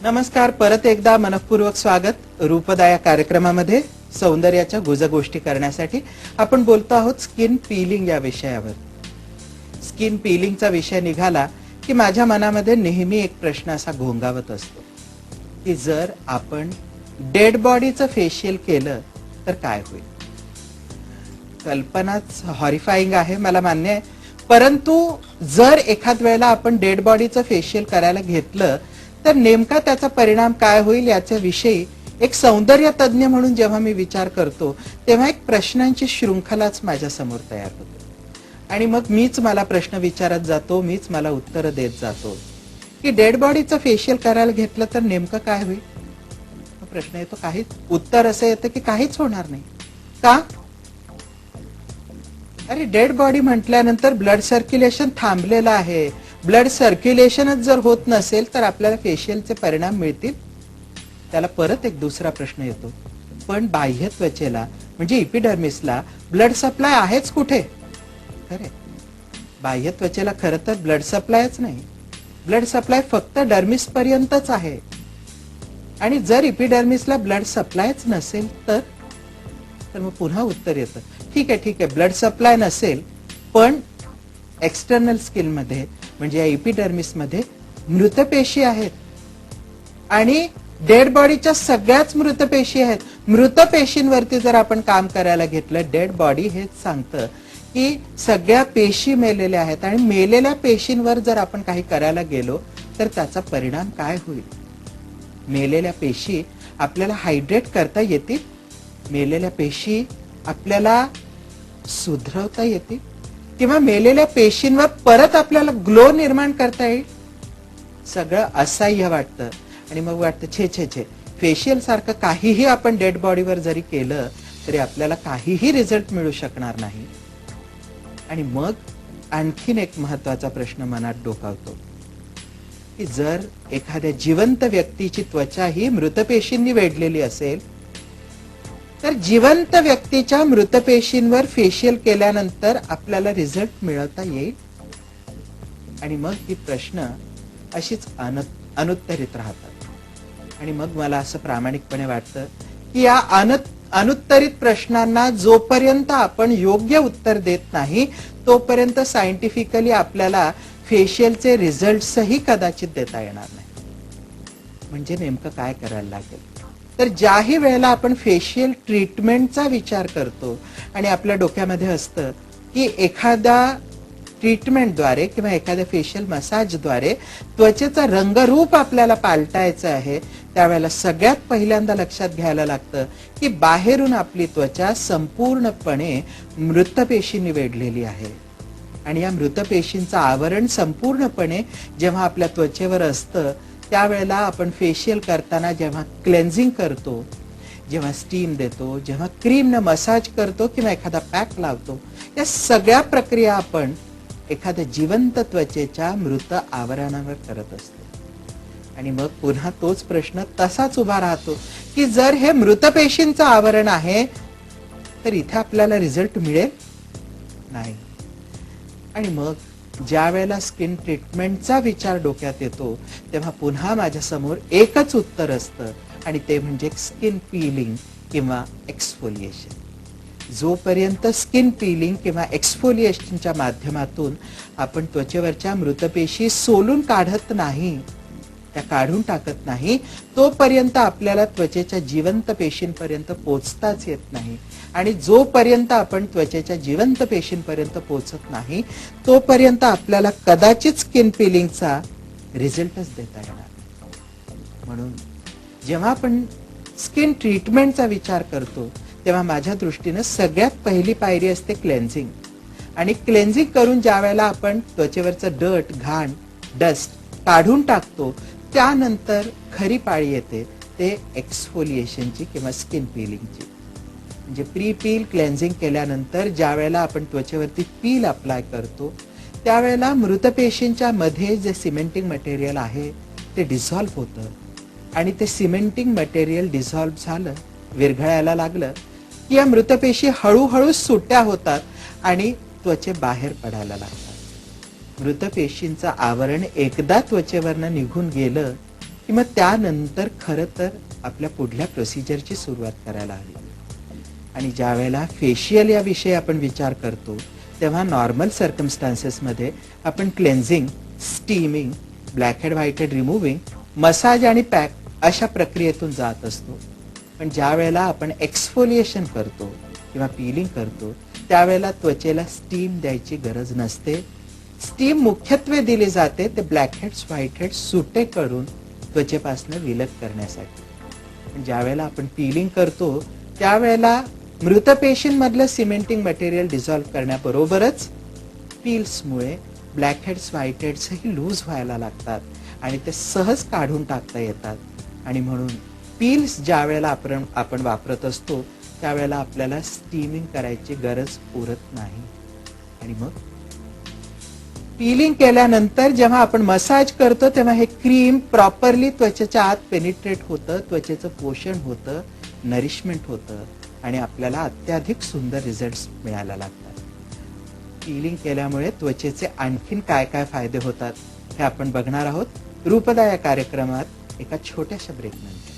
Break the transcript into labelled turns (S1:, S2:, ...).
S1: नमस्कार. परत एकदा मनपूर्वक स्वागत रूपदा या कार्यक्रमामध्ये. सौंदर्याच्या गुजगोष्टी करण्यासाठी आपण बोलतो आहोत स्किन पीलिंग या विषयावर. स्किन पीलिंगचा विषय निघाला की माझ्या मनामध्ये नेहमी एक प्रश्न असा घोंगावत असतो की जर आपण डेड बॉडीचं फेशियल केलं तर काय होईल. कल्पनाच हॉरिफाईंग आहे, मला मान्य आहे. परंतु जर एखाद वेळेला आपण डेड बॉडीचं फेशियल करायला घेतलं तर नेमका त्याचा परिणाम काय होईल याच्या विषयी एक सौंदर्य तज्ञ म्हणून जेव्हा मी विचार करतो तेव्हा एक प्रश्नांची शृंखलाच माझ्या समोर तयार होते. आणि मग मीच मला प्रश्न विचारत जातो, मीच मला उत्तर देत जातो की डेड बॉडीचं फेशियल करायला घेतलं तर नेमकं काय होईल. प्रश्न येतो, काहीच. उत्तर असं येतं की काहीच होणार नाही. का? अरे डेड बॉडी म्हटल्यानंतर ब्लड सर्क्युलेशन थांबलेलं आहे. ब्लड सर्क्युलेशनच जर होत नसेल तर आपल्याला फेशियलचे परिणाम मिळतील. त्याला परत एक दुसरा प्रश्न येतो, पण बाह्य त्वचेला म्हणजे इपिडर्मिसला ब्लड सप्लाय आहेच कुठे. खरे बाह्य त्वचेला खरं तर ब्लड सप्लायच नाही. ब्लड सप्लाय फक्त डर्मिस पर्यंतच आहे. आणि जर इपिडर्मिसला ब्लड सप्लायच नसेल तर मग पुन्हा उत्तर येतं, ठीक आहे ब्लड सप्लाय नसेल पण एक्सटर्नल स्किन मध्ये म्हणजे या इपिडर्मिस मध्ये मृतपेशी आहेत. आणि डेड बॉडीच्या सगळ्याच मृतपेशी आहेत. मृतपेशींवरती जर आपण काम करायला घेतलं, डेड बॉडी हेच सांगतं की सगळ्या पेशी मेलेल्या आहेत आणि मेलेल्या पेशींवर जर आपण काही करायला गेलो तर त्याचा परिणाम काय होईल. मेलेल्या पेशी आपल्याला हायड्रेट करता येतील, मेलेल्या पेशी आपल्याला सुधरवता येतील, किंवा मेलेल्या पेशींवर परत आपल्याला ग्लो निर्माण करता येईल. सगळं असह्य वाटतं आणि मग वाटतं छे फेशियल सारखं काहीही आपण डेड बॉडीवर जरी केलं तरी आपल्याला काहीही रिझल्ट मिळू शकणार नाही. आणि मग आणखीन एक महत्वाचा प्रश्न मनात डोकावतो की जर एखाद्या जिवंत व्यक्तीची त्वचा ही मृतपेशींनी वेढलेली असेल तर जिवंत व्यक्तीच्या मृतपेशींवर फेशियल केल्यानंतर आपल्याला रिझल्ट मिळवता येईल. आणि मग ही प्रश्न अशीच अनुत्तरित राहतात. आणि मग मला असं प्रामाणिकपणे वाटतं की या अनुत्तरित प्रश्नांना जोपर्यंत आपण योग्य उत्तर देत नाही तोपर्यंत सायंटिफिकली आपल्याला फेशियलचे रिझल्ट्सही कदाचित देता येणार नाही. म्हणजे नेमकं काय करायला लागेल. तर ज्याही वेळेला आपण फेशियल ट्रीटमेंटचा विचार करतो आणि आपल्या डोक्यामध्ये असतं की एखाद्या ट्रीटमेंटद्वारे किंवा एखाद्या फेशियल मसाजद्वारे त्वचेचा रंगरूप आपल्याला पालटायचं आहे, त्यावेळेला सगळ्यात पहिल्यांदा लक्षात घ्यायला लागतं की बाहेरून आपली त्वचा संपूर्णपणे मृतपेशींनी वेढलेली आहे. आणि या मृतपेशींचं आवरण संपूर्णपणे जेव्हा आपल्या त्वचेवर असतं त्यावेळेला आपण फेशियल करताना जेव्हा क्लेन्झिंग करतो, जेव्हा स्टीम देतो, जेव्हा क्रीमनं मसाज करतो किंवा एखादा पॅक लावतो, या सगळ्या प्रक्रिया आपण एखाद्या जिवंत त्वचेच्या मृत आवरणावर करत असतो. आणि मग पुन्हा तोच प्रश्न तसाच उभा राहतो की जर हे मृतपेशींचं आवरण आहे तर इथे आपल्याला रिझल्ट मिळेल नाही. आणि मग ज्या वेळेला स्किन ट्रीटमेंटचा विचार डोक्यात येतो तेव्हा पुन्हा माझ्या समोर एकच उत्तर असतं आणि ते म्हणजे स्किन पीलिंग किंवा एक्सफोलिएशन. जोपर्यंत स्किन पीलिंग किंवा एक्सफोलिएशनच्या माध्यमातून आपण त्वचेवरच्या मृतपेशी सोलून काढत नाही, त्या काढून टाकत नाही, तोपर्यंत आपल्याला त्वचेच्या जिवंत पेशींपर्यंत पोहोचताच येत नाही. आणि जोपर्यंत आपण त्वचेच्या जिवंत पेशींपर्यंत पोहोचत नाही तोपर्यंत आपल्याला कदाचित स्किन पीलिंगचा रिझल्टच देता येणार. म्हणून जेव्हा आपण स्किन ट्रीटमेंटचा विचार करतो तेव्हा माझ्या दृष्टीने सगळ्यात पहिली पायरी असते क्लेन्झिंग. आणि क्लेन्झिंग करून ज्या वेळेला आपण त्वचेवरचं डट, घाण, डस्ट काढून टाकतो त्यानंतर खरी पाळी येते ते एक्सफोलिएशनची किंवा स्किन पीलिंगची. म्हणजे प्री पील क्लेन्झिंग केल्यानंतर ज्या वेळेला आपण त्वचेवरती पील अप्लाय करतो त्यावेळेला मृतपेशींच्या मध्ये जे सिमेंटिंग मटेरियल आहे ते डिझॉल्व्ह होतं. आणि ते सिमेंटिंग मटेरियल डिझॉल्व्ह झालं, विरघळायला लागलं की या मृतपेशी हळूहळू सुट्या होतात आणि त्वचे बाहेर पडायला लागतात. मृतपेशींचं आवरण एकदा त्वचेवरनं निघून गेलं की की मग त्यानंतर खरं तर आपल्या पुढल्या प्रोसिजरची सुरुवात करायला हवी. आणि ज्या वेळेला फेशियल या विषयी आपण विचार करतो तेव्हा नॉर्मल सर्कमस्टान्सेसमध्ये आपण cleansing, steaming, black head white head removing, massage आणि पॅक अशा प्रक्रियेतून जात असतो. पण ज्या वेळेला आपण एक्सफोलिएशन करतो किंवा पीलिंग करतो त्यावेळेला त्वचेला स्टीम द्यायची गरज नसते. स्टीम मुख्यत्वे दिली जाते ते ब्लॅक हेड्स व्हाईट हेड्स सुटे करून त्वचेपासून विलग करण्यासाठी. पण ज्या वेळेला आपण पीलिंग करतो त्यावेळेला मृत पेशींमधलं सिमेंटिंग मटेरियल डिझॉल्व्ह करण्याबरोबरच पील्समुळे ब्लॅक हेड्स व्हाईट हेड्सही लूज व्हायला लागतात आणि ते सहज काढून टाकता येतात. आणि म्हणून पील्स ज्या वेळेला आपण वापरत असतो त्यावेळेला आपल्याला स्टीमिंग करायची गरज उरत नाही. आणि मग पीलिंग केल्यानंतर जेव्हा आपण मसाज करतो तेव्हा हे क्रीम प्रॉपरली त्वचेच्या आत पेनिट्रेट होतं, त्वचेचं पोषण होतं, नरिशमेंट होतं आणि आपल्याला अत्याधिक सुंदर रिझल्ट्स मिळायला लागतात. पीलिंग केल्यामुळे त्वचेचे आणखीन काय काय फायदे होतात हे आपण बघणार आहोत रूपदा या कार्यक्रमात एका छोट्याशा ब्रेकनंतर.